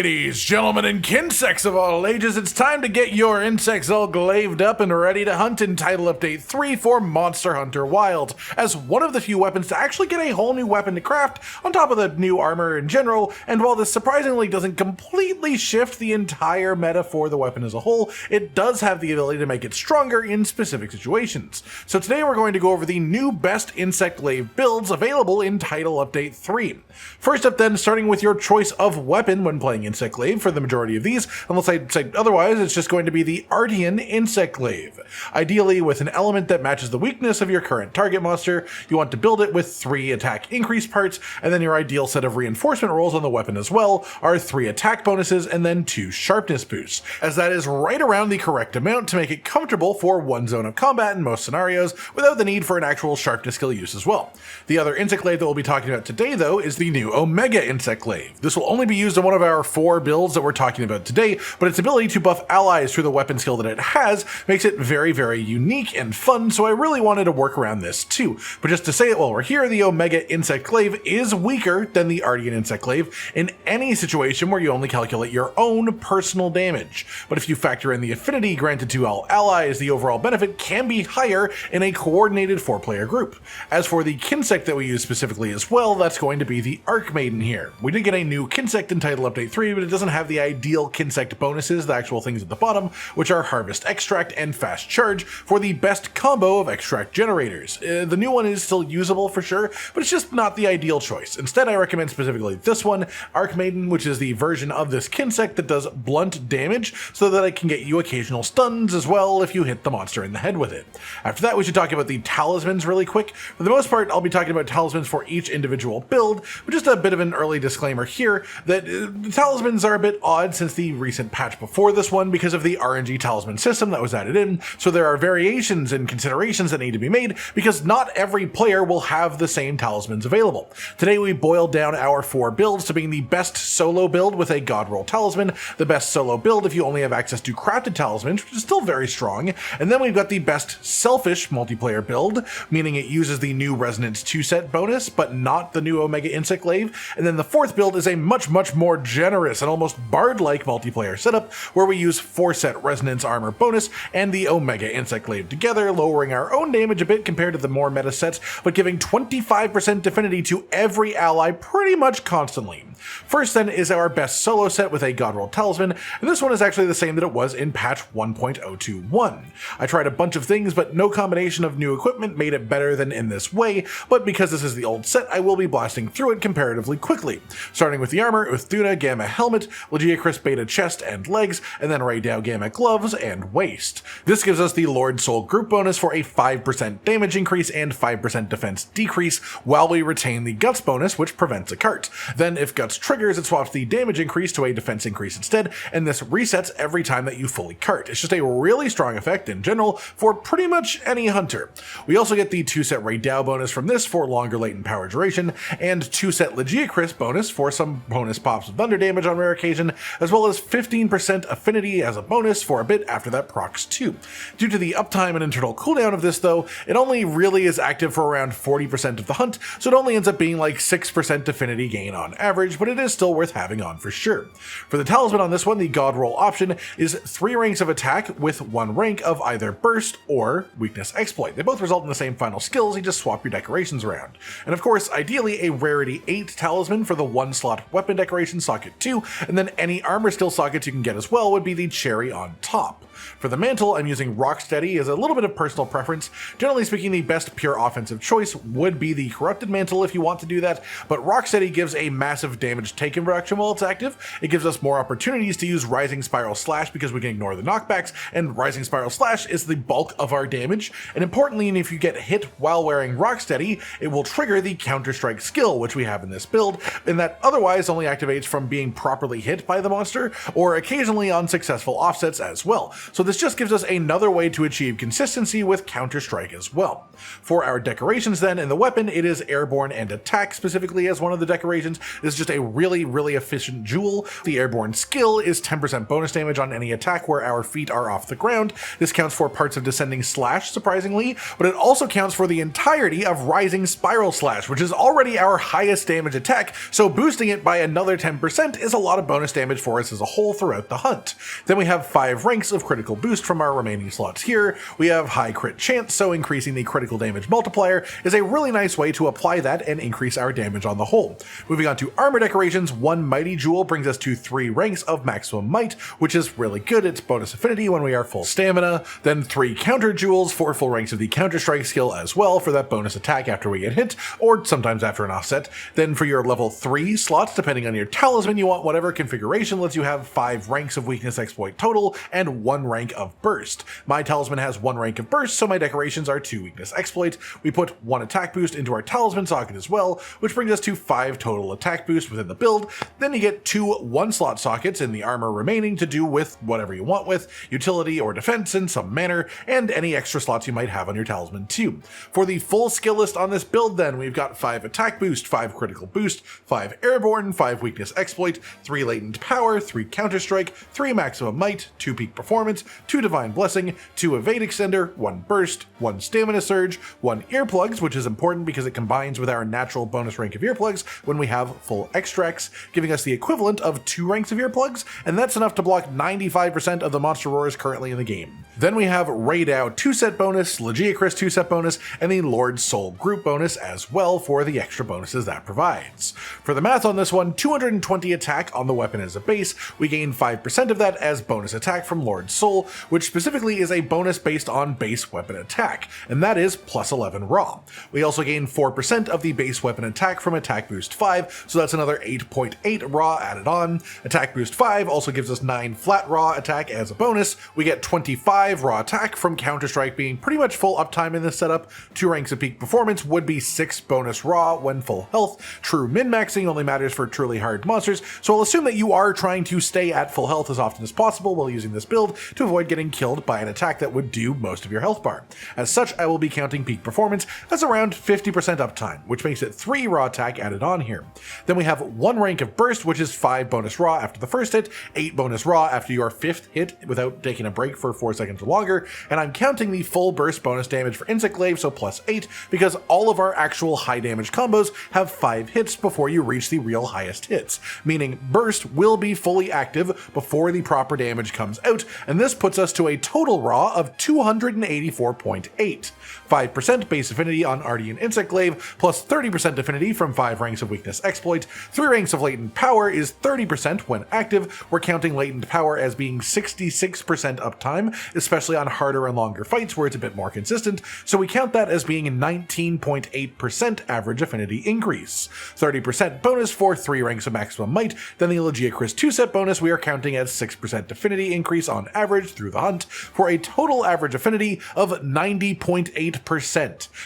Ladies, gentlemen, and kinsects of all ages, it's time to get your insects all glaved up and ready to hunt in Title Update 3 for Monster Hunter Wilds, as one of the few weapons to actually get a whole new weapon to craft, on top of the new armor in general, and while this surprisingly doesn't completely shift the entire meta for the weapon as a whole, it does have the ability to make it stronger in specific situations. So today we're going to go over the new best Insect Glaive builds available in Title Update 3. First up then, starting with your choice of weapon when playing Insect Glaive for the majority of these, unless I say otherwise, it's just going to be the Artian Insect Glaive. Ideally with an element that matches the weakness of your current target monster, you want to build it with 3 attack increase parts, and then your ideal set of reinforcement rolls on the weapon as well are 3 attack bonuses and then 2 sharpness boosts, as that is right around the correct amount to make it comfortable for one zone of combat in most scenarios without the need for an actual sharpness skill use as well. The other Insect Glaive that we'll be talking about today though is the new Omega Insect Glaive. This will only be used in one of our 4 builds that we're talking about today, but its ability to buff allies through the weapon skill that it has makes it very, very unique and fun, so I really wanted to work around this too. But just to say it while we're here, the Omega Insect Glaive is weaker than the Artian Insect Glaive in any situation where you only calculate your own personal damage. But if you factor in the affinity granted to all allies, the overall benefit can be higher in a coordinated 4-player group. As for the Kinsect that we use specifically as well, that's going to be the Arkmaiden here. We did get a new Kinsect in Title Update 3, but it doesn't have the ideal Kinsect bonuses, the actual things at the bottom, which are Harvest Extract and Fast Charge for the best combo of extract generators. The new one is still usable for sure, but it's just not the ideal choice. Instead, I recommend specifically this one, Arkmaiden, which is the version of this Kinsect that does blunt damage, so that it can get you occasional stuns as well if you hit the monster in the head with it. After that, we should talk about the Talismans really quick. For the most part, I'll be talking about Talismans for each individual build, but just a bit of an early disclaimer here that the Talismans are a bit odd since the recent patch before this one because of the RNG Talisman system that was added in, so there are variations and considerations that need to be made because not every player will have the same Talismans available. Today we boiled down our 4 builds to being the best solo build with a God Roll Talisman, the best solo build if you only have access to crafted talismans, which is still very strong, and then we've got the best selfish multiplayer build, meaning it uses the new Resonance 2 set bonus, but not the new Omega Insect Glaive, and then the 4th build is a much more generous and almost bard-like multiplayer setup where we use 4 set Resonance armor bonus and the Omega Insect Glaive together, lowering our own damage a bit compared to the more meta sets, but giving 25% affinity to every ally pretty much constantly. First then is our best solo set with a God Roll Talisman, and this one is actually the same that it was in patch 1.021. I tried a bunch of things, but no combination of new equipment made it better than in this way, but because this is the old set, I will be blasting through it comparatively quickly. Starting with the armor with Duna Gamma Helmet, Legiacris Beta Chest and Legs, and then Raydao Gamma Gloves and Waist. This gives us the Lord Soul group bonus for a 5% damage increase and 5% defense decrease, while we retain the Guts bonus, which prevents a cart. Then if Guts triggers, it swaps the damage increase to a defense increase instead, and this resets every time that you fully cart. It's just a really strong effect in general for pretty much any hunter. We also get the 2 set Raydao bonus from this for longer latent power duration, and 2 set Legiacris bonus for some bonus pops of thunder damage on rare occasion, as well as 15% affinity as a bonus for a bit after that procs too. Due to the uptime and internal cooldown of this though, it only really is active for around 40% of the hunt, so it only ends up being like 6% affinity gain on average, but it is still worth having on for sure. For the Talisman on this one, the God Roll option is 3 ranks of attack with 1 rank of either Burst or Weakness Exploit. They both result in the same final skills, you just swap your decorations around. And of course, ideally a Rarity 8 Talisman for the 1-slot weapon decoration socket 2, and then any armor skill sockets you can get as well would be the cherry on top. For the mantle, I'm using Rocksteady as a little bit of personal preference. Generally speaking, the best pure offensive choice would be the Corrupted Mantle if you want to do that, but Rocksteady gives a massive damage taken reduction while it's active. It gives us more opportunities to use Rising Spiral Slash because we can ignore the knockbacks, and Rising Spiral Slash is the bulk of our damage, and importantly, if you get hit while wearing Rocksteady, it will trigger the Counter-Strike skill, which we have in this build, and that otherwise only activates from being properly hit by the monster, or occasionally on successful offsets as well. so this just gives us another way to achieve consistency with counter-strike as well. For our decorations then, in the weapon, it is airborne and attack specifically as one of the decorations. This is just a really efficient jewel. The airborne skill is 10% bonus damage on any attack where our feet are off the ground. This counts for parts of descending slash, surprisingly, but it also counts for the entirety of rising spiral slash, which is already our highest damage attack, so boosting it by another 10% is a lot of bonus damage for us as a whole throughout the hunt. Then we have 5 ranks of critical boost from our remaining slots here. We have high crit chance, so increasing the critical damage multiplier is a really nice way to apply that and increase our damage on the whole. Moving on to armor decorations, 1 mighty jewel brings us to 3 ranks of maximum might, which is really good. It's bonus affinity when we are full stamina. Then 3 counter jewels, 4 full ranks of the counter strike skill as well for that bonus attack after we get hit, or sometimes after an offset. Then for your level 3 slots, depending on your talisman, you want whatever configuration lets you have 5 ranks of weakness exploit total and 1 rank of burst. My talisman has 1 rank of burst, so my decorations are 2 weakness exploit. We put 1 attack boost into our talisman socket as well, which brings us to 5 total attack boost within the build. Then you get 2 1-slot sockets in the armor remaining to do with whatever you want with, utility or defense in some manner, and any extra slots you might have on your talisman too. For the full skill list on this build then, we've got 5 attack boost, 5 critical boost, 5 airborne, 5 weakness exploit, 3 latent power, 3 counter strike, 3 maximum might, 2 peak performance, 2 divine blessing, 2 evade extender, 1 burst, 1 stamina surge, 1 earplugs, which is important because it combines with our natural bonus rank of earplugs when we have full extracts, giving us the equivalent of 2 ranks of earplugs, and that's enough to block 95% of the monster roars currently in the game. Then we have Raidao 2-set bonus, Legiacris 2-set bonus, and the Lord's Soul group bonus as well for the extra bonuses that provides. For the math on this one, 220 attack on the weapon as a base, we gain 5% of that as bonus attack from Lord's Soul, which specifically is a bonus based on base weapon attack, and that is plus 11 raw. We also gain 4% of the base weapon attack from attack boost 5, so that's another 8.8 raw added on. Attack boost 5 also gives us 9 flat raw attack as a bonus. We get 25 raw attack from counter strike being pretty much full uptime in this setup. 2 ranks of peak performance would be 6 bonus raw when full health. True min-maxing only matters for truly hard monsters, so I'll assume that you are trying to stay at full health as often as possible while using this build to avoid getting killed by an attack that would do most of your health bar. As such, I will be counting peak performance as around 50% uptime, which makes it 3 raw attack added on here. Then we have 1 rank of burst, which is 5 bonus raw after the first hit, 8 bonus raw after your 5th hit without taking a break for 4 seconds or longer, and I'm counting the full burst bonus damage for Insect Glaive, so plus 8, because all of our actual high damage combos have 5 hits before you reach the real highest hits, meaning burst will be fully active before the proper damage comes out, and this puts us to a total raw of 284.8. 5% base affinity on Artian Insect Glaive, plus 30% affinity from 5 ranks of weakness exploit. 3 ranks of latent power is 30% when active. We're counting latent power as being 66% uptime, especially on harder and longer fights where it's a bit more consistent, so we count that as being 19.8% average affinity increase. 30% bonus for 3 ranks of maximum might, then the Legiacris 2-set bonus we are counting as 6% affinity increase on average through the hunt, for a total average affinity of 90.8%.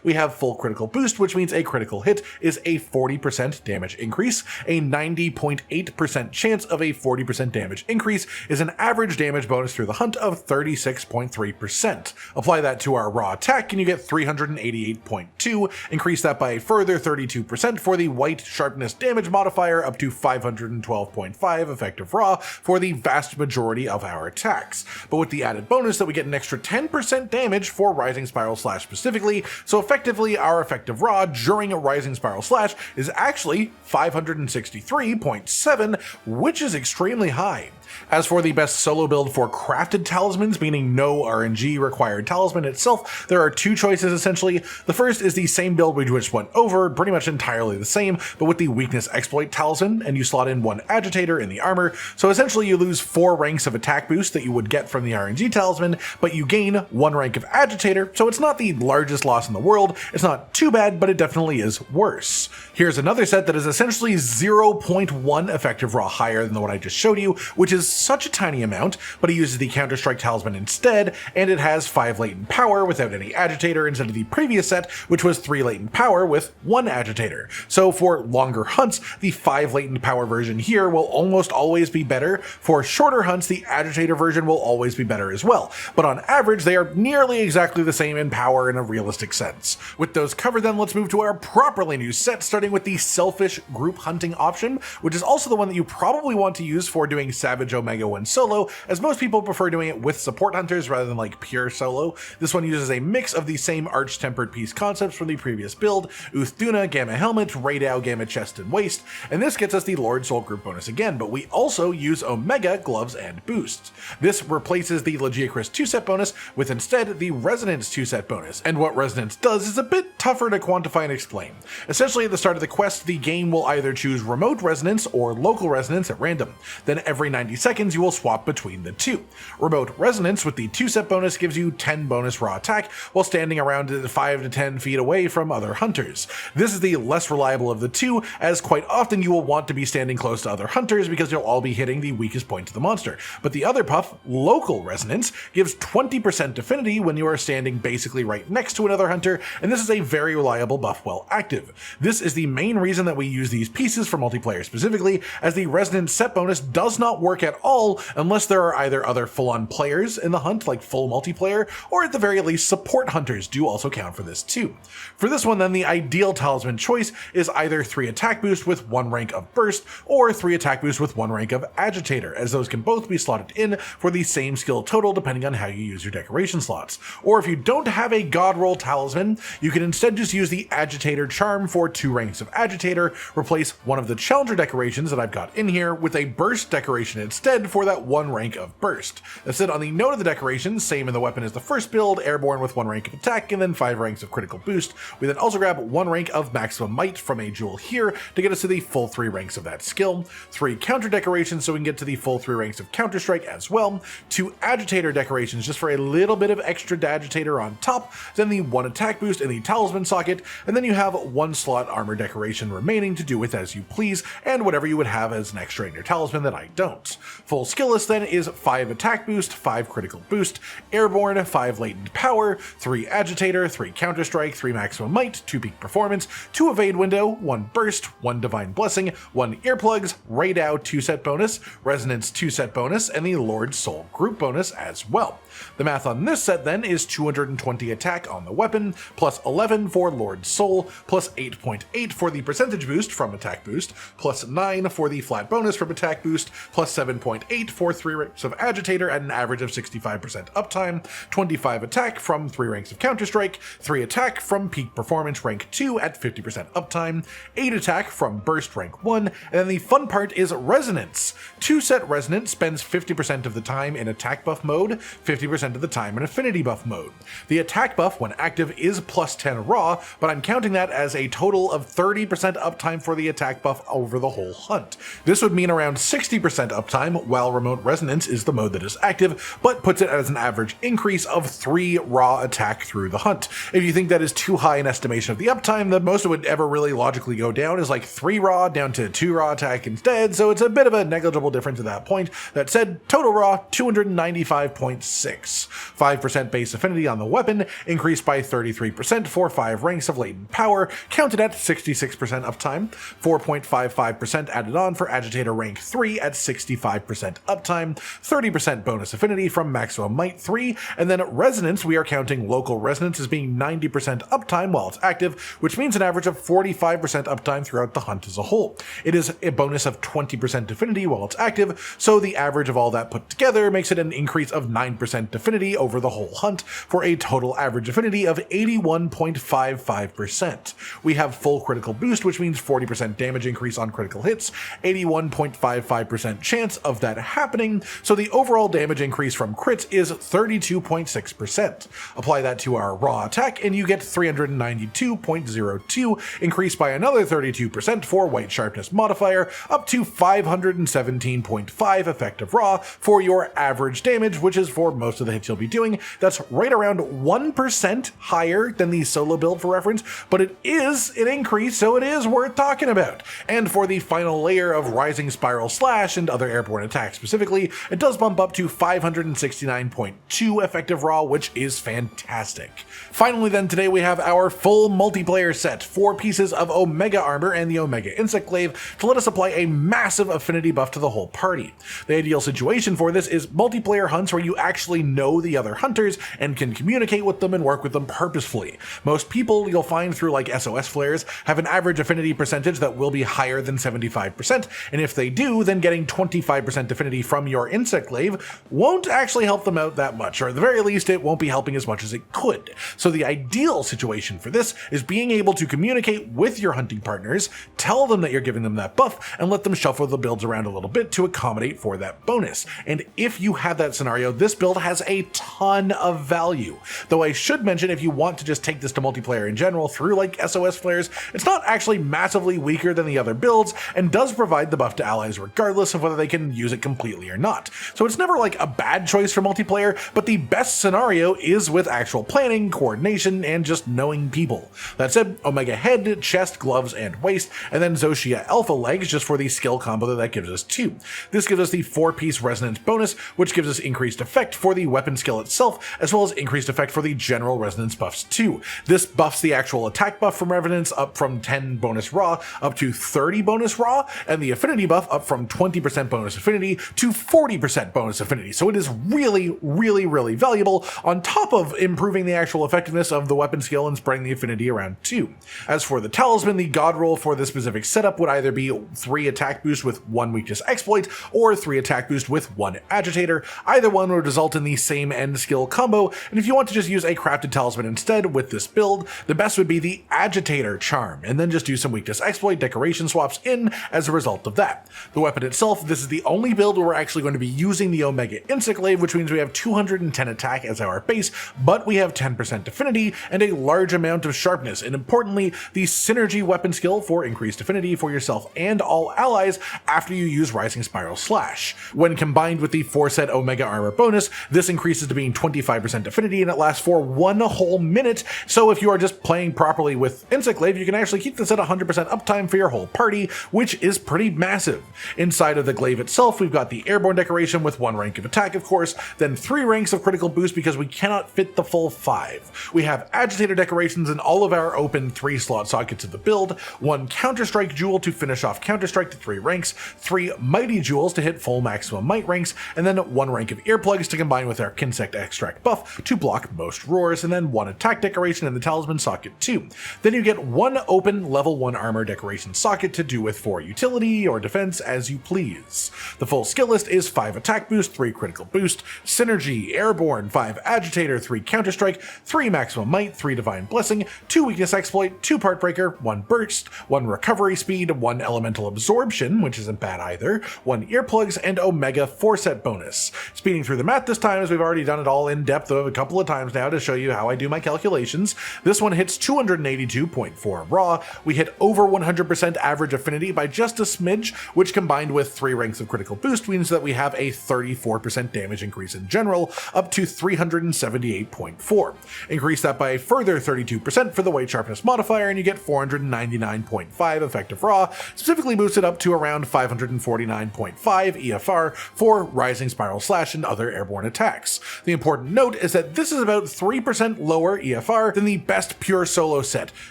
We have full critical boost, which means a critical hit is a 40% damage increase. A 90.8% chance of a 40% damage increase is an average damage bonus through the hunt of 36.3%. Apply that to our raw attack and you get 388.2, increase that by a further 32% for the white sharpness damage modifier up to 512.5 effective raw for the vast majority of our attacks. But with the added bonus that we get an extra 10% damage for Rising Spiral Slash specifically, so effectively our effective raw during a Rising Spiral Slash is actually 563.7, which is extremely high. As for the best solo build for crafted talismans, meaning no RNG required talisman itself, there are 2 choices essentially. The first is the same build we just went over, pretty much entirely the same, but with the weakness exploit talisman, and you slot in 1 agitator in the armor, so essentially you lose 4 ranks of attack boost that you would get from the RNG talisman, but you gain 1 rank of agitator, so it's not the largest loss in the world, it's not too bad, but it definitely is worse. Here's another set that is essentially 0.1 effective raw higher than the one I just showed you, which is is such a tiny amount, but he uses the Counter-Strike Talisman instead, and it has 5 latent power without any agitator instead of the previous set, which was 3 latent power with 1 agitator. So for longer hunts, the 5 latent power version here will almost always be better. For shorter hunts, the agitator version will always be better as well, but on average they are nearly exactly the same in power in a realistic sense. With those covered then, let's move to our properly new set, starting with the selfish group hunting option, which is also the one that you probably want to use for doing Savage Omega when solo, as most people prefer doing it with support hunters rather than like pure solo. This one uses a mix of the same arch-tempered piece concepts from the previous build, Duna, Gamma Helmet, Radau, Gamma Chest and Waist, and this gets us the Lord Soul group bonus again, but we also use Omega, Gloves, and Boosts. This replaces the Legiacris 2-set bonus with instead the Resonance 2-set bonus, and what Resonance does is a bit tougher to quantify and explain. Essentially, at the start of the quest, the game will either choose Remote Resonance or Local Resonance at random. Then every 90 seconds you will swap between the two. Remote Resonance with the 2-set bonus gives you 10 bonus raw attack while standing around 5 to 10 feet away from other hunters. This is the less reliable of the two, as quite often you will want to be standing close to other hunters because you'll all be hitting the weakest point to the monster. But the other buff, Local Resonance, gives 20% affinity when you are standing basically right next to another hunter, and this is a very reliable buff while active. This is the main reason that we use these pieces for multiplayer specifically, as the Resonance set bonus does not work at all unless there are either other full-on players in the hunt, like full multiplayer, or at the very least support hunters do also count for this too. For this one then, the ideal talisman choice is either 3 attack boost with 1 rank of burst, or 3 attack boost with 1 rank of agitator, as those can both be slotted in for the same skill total depending on how you use your decoration slots. Or if you don't have a god roll talisman, you can instead just use the agitator charm for 2 ranks of agitator, replace one of the challenger decorations that I've got in here with a burst decoration instead for that 1 rank of burst. That's it on the note of the decorations, same in the weapon as the first build, airborne with 1 rank of attack and then 5 ranks of critical boost. We then also grab 1 rank of maximum might from a jewel here to get us to the full 3 ranks of that skill, 3 counter decorations so we can get to the full 3 ranks of counter strike as well, 2 agitator decorations just for a little bit of extra agitator on top, then the 1 attack boost in the talisman socket, and then you have 1 slot armor decoration remaining to do with as you please, and whatever you would have as an extra in your talisman that I don't. Full skill list then is 5 attack boost, 5 critical boost, airborne, 5 latent power, 3 agitator, 3 counter strike, 3 maximum might, 2 peak performance, 2 evade window, 1 burst, 1 divine blessing, 1 earplugs, Radau 2-set bonus, resonance 2-set bonus, and the Lord Soul group bonus as well. The math on this set then is 220 attack on the weapon, plus 11 for Lord Soul, plus 8.8 for the percentage boost from attack boost, plus 9 for the flat bonus from attack boost, plus 7.8 for 3 ranks of agitator at an average of 65% uptime, 25 attack from 3 ranks of counter strike, 3 attack from peak performance rank 2 at 50% uptime, 8 attack from burst rank 1, and then the fun part is resonance. 2-set resonance spends 50% of the time in attack buff mode, 50% of the time in affinity buff mode. The attack buff when active is plus 10 raw, but I'm counting that as a total of 30% uptime for the attack buff over the whole hunt. This would mean around 60% uptime, while remote resonance is the mode that is active, but puts it as an average increase of 3 raw attack through the hunt. If you think that is too high an estimation of the uptime, the most it would ever really logically go down is like 3 raw down to 2 raw attack instead, so it's a bit of a negligible difference at that point. That said, total raw 295.6. 5% base affinity on the weapon, increased by 33% for 5 ranks of latent power, counted at 66% uptime, 4.55% added on for agitator rank 3 at 65% uptime, 30% bonus affinity from maximum might 3, and then resonance, we are counting local resonance as being 90% uptime while it's active, which means an average of 45% uptime throughout the hunt as a whole. It is a bonus of 20% affinity while it's active, so the average of all that put together makes it an increase of 9% affinity over the whole hunt for a total average affinity of 81.55%. We have full critical boost, which means 40% damage increase on critical hits, 81.55% chance of that happening, so the overall damage increase from crits is 32.6%. Apply that to our raw attack and you get 392.02, increased by another 32% for white sharpness modifier, up to 517.5 effective raw for your average damage, which is for most of the hits you'll be doing. That's right around 1% higher than the solo build for reference, but it is an increase, so it is worth talking about. And for the final layer of Rising Spiral Slash and other airborne airborne attack specifically, it does bump up to 569.2 effective raw, which is fantastic. Finally then, today we have our full multiplayer set, 4 pieces of Omega armor and the Omega Insect Glaive to let us apply a massive affinity buff to the whole party. The ideal situation for this is multiplayer hunts where you actually know the other hunters and can communicate with them and work with them purposefully. Most people you'll find through like SOS flares have an average affinity percentage that will be higher than 75%, and if they do, then getting 25% affinity from your Insect Glaive won't actually help them out that much, or at the very least it won't be helping as much as it could. So the ideal situation for this is being able to communicate with your hunting partners, tell them that you're giving them that buff, and let them shuffle the builds around a little bit to accommodate for that bonus. And if you have that scenario, this build has a ton of value. Though I should mention, if you want to just take this to multiplayer in general through like SOS flares, it's not actually massively weaker than the other builds and does provide the buff to allies regardless of whether they can use it completely or not. So it's never like a bad choice for multiplayer, but the best scenario is with actual planning, coordination, and just knowing people. That said, Omega head, chest, gloves, and waist, and then Zoshia alpha legs just for the skill combo that gives us 2. This gives us the 4-piece resonance bonus, which gives us increased effect for the weapon skill itself, as well as increased effect for the general resonance buffs too. This buffs the actual attack buff from resonance up from 10 bonus raw up to 30 bonus raw, and the affinity buff up from 20% bonus affinity to 40% bonus affinity. So it is really, really, really valuable, on top of improving the actual effectiveness of the weapon skill and spreading the affinity around too. As for the Talisman, the god roll for this specific setup would either be 3 attack boost with 1 weakness exploit, or 3 attack boost with 1 agitator. Either one would result in the same end skill combo, and if you want to just use a crafted Talisman instead with this build, the best would be the agitator charm, and then just do some weakness exploit decoration swaps in as a result of that. The weapon itself, this is the only build where we're actually going to be using the Omega Insect Glaive, which means we have 210 attack as our base, but we have 10% affinity and a large amount of sharpness, and importantly, the synergy weapon skill for increased affinity for yourself and all allies after you use Rising Spiral Slash. When combined with the 4-set Omega armor bonus, this increases to being 25% affinity, and it lasts for 1 whole minute, so if you are just playing properly with Insect Glaive, you can actually keep this at 100% uptime for your whole party, which is pretty massive. Inside of the glaive itself, we've got the airborne decoration with 1 rank of attack, of course, then 3 ranks of critical boost because we cannot fit the full 5. We have agitator decorations in all of our open 3-slot sockets of the build, 1 Counter-Strike jewel to finish off Counter-Strike to 3 ranks, 3 mighty jewels to hit full maximum might ranks, and then 1 rank of earplugs to combine with our Kinsect extract buff to block most roars, and then 1 attack decoration in the Talisman socket too. Then you get 1 open level 1 armor decoration socket to do with for utility or defense as you please. The full skill list is 5 attack boost, 3 critical boost, synergy, airborne, 5 agitator, 3 counter-strike, 3 maximum might, 3 divine blessing, 2 weakness exploit, 2 part breaker, 1 burst, 1 recovery speed, 1 elemental absorption, which isn't bad either, 1 earplugs, and Omega 4-set bonus. Speeding through the math this time, as we've already done it all in depth a couple of times now to show you how I do my calculations. This one hits 282.4 raw. We hit over 100% average affinity by just a smidge, which combined with 3 ranks of critical boost means that we have a 34% damage increase in general, up to 378.4. Increase that by a further 32% for the weight sharpness modifier, and you get 499.5 effective raw, specifically boosted up to around 549.5 EFR for Rising Spiral Slash and other airborne attacks. The important note is that this is about 3% lower EFR than the best pure solo set,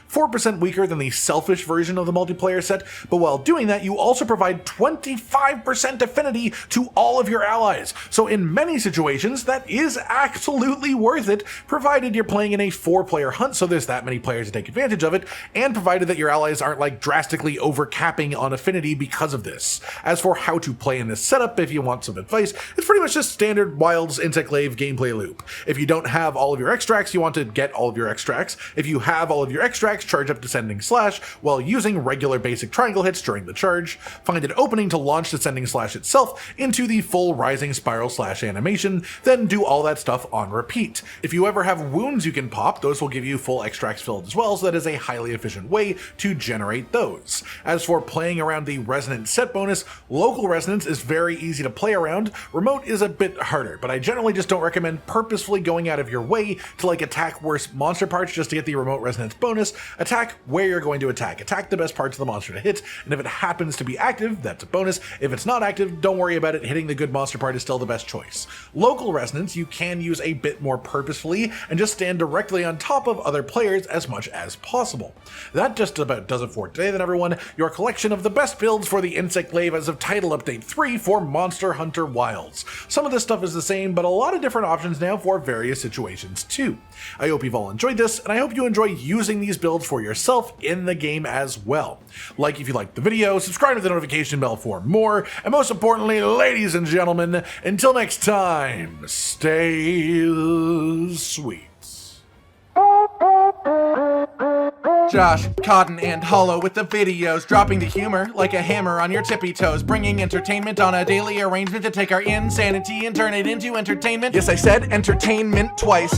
4% weaker than the selfish version of the multiplayer set, but while doing that, you also provide 25% affinity to all of your allies. So in many situations, that is absolutely worth it, provided you're playing in a 4-player hunt, so there's that many players to take advantage of it, and provided that your allies aren't like drastically overcapping on affinity because of this. As for how to play in this setup, if you want some advice, it's pretty much just standard Wilds Insect Glaive gameplay loop. If you don't have all of your extracts, you want to get all of your extracts. If you have all of your extracts, charge up Descending Slash while using regular basic triangle hits during the charge. Find an opening to launch Descending Slash itself into the full Rising Spiral Slash animation, then do all that stuff on repeat. If you ever have wounds you can pop, those will give you full extracts filled as well, so that is a highly efficient way to generate those. As for playing around the resonant set bonus, local resonance is very easy to play around. Remote is a bit harder, but I generally just don't recommend purposefully going out of your way to like attack worse monster parts just to get the remote resonance bonus. Attack where you're going to attack. Attack the best parts of the monster to hit, and if it happens to be active, that's a bonus. If it's not active, don't worry about it, hitting the good monster part is still the best choice. Local resonance you can use a bit more purposefully and just stand directly on top of other players as much as possible. That just about does it for today then everyone, your collection of the best builds for the Insect Glaive as of Title Update 3 for Monster Hunter Wilds. Some of this stuff is the same, but a lot of different options now for various situations too. I hope you've all enjoyed this, and I hope you enjoy using these builds for yourself in the game as well. Like if you liked the video, subscribe to the notification bell for more, and most importantly, ladies and gentlemen, until next time, stay sweet. Josh, Cotton, and Hollow with the videos, dropping the humor like a hammer on your tippy toes, bringing entertainment on a daily arrangement to take our insanity and turn it into entertainment. Yes, I said entertainment twice,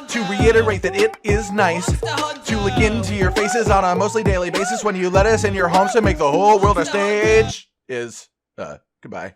to reiterate that it is nice to look into your faces on a mostly daily basis when you let us in your homes to make the whole world a stage. Goodbye.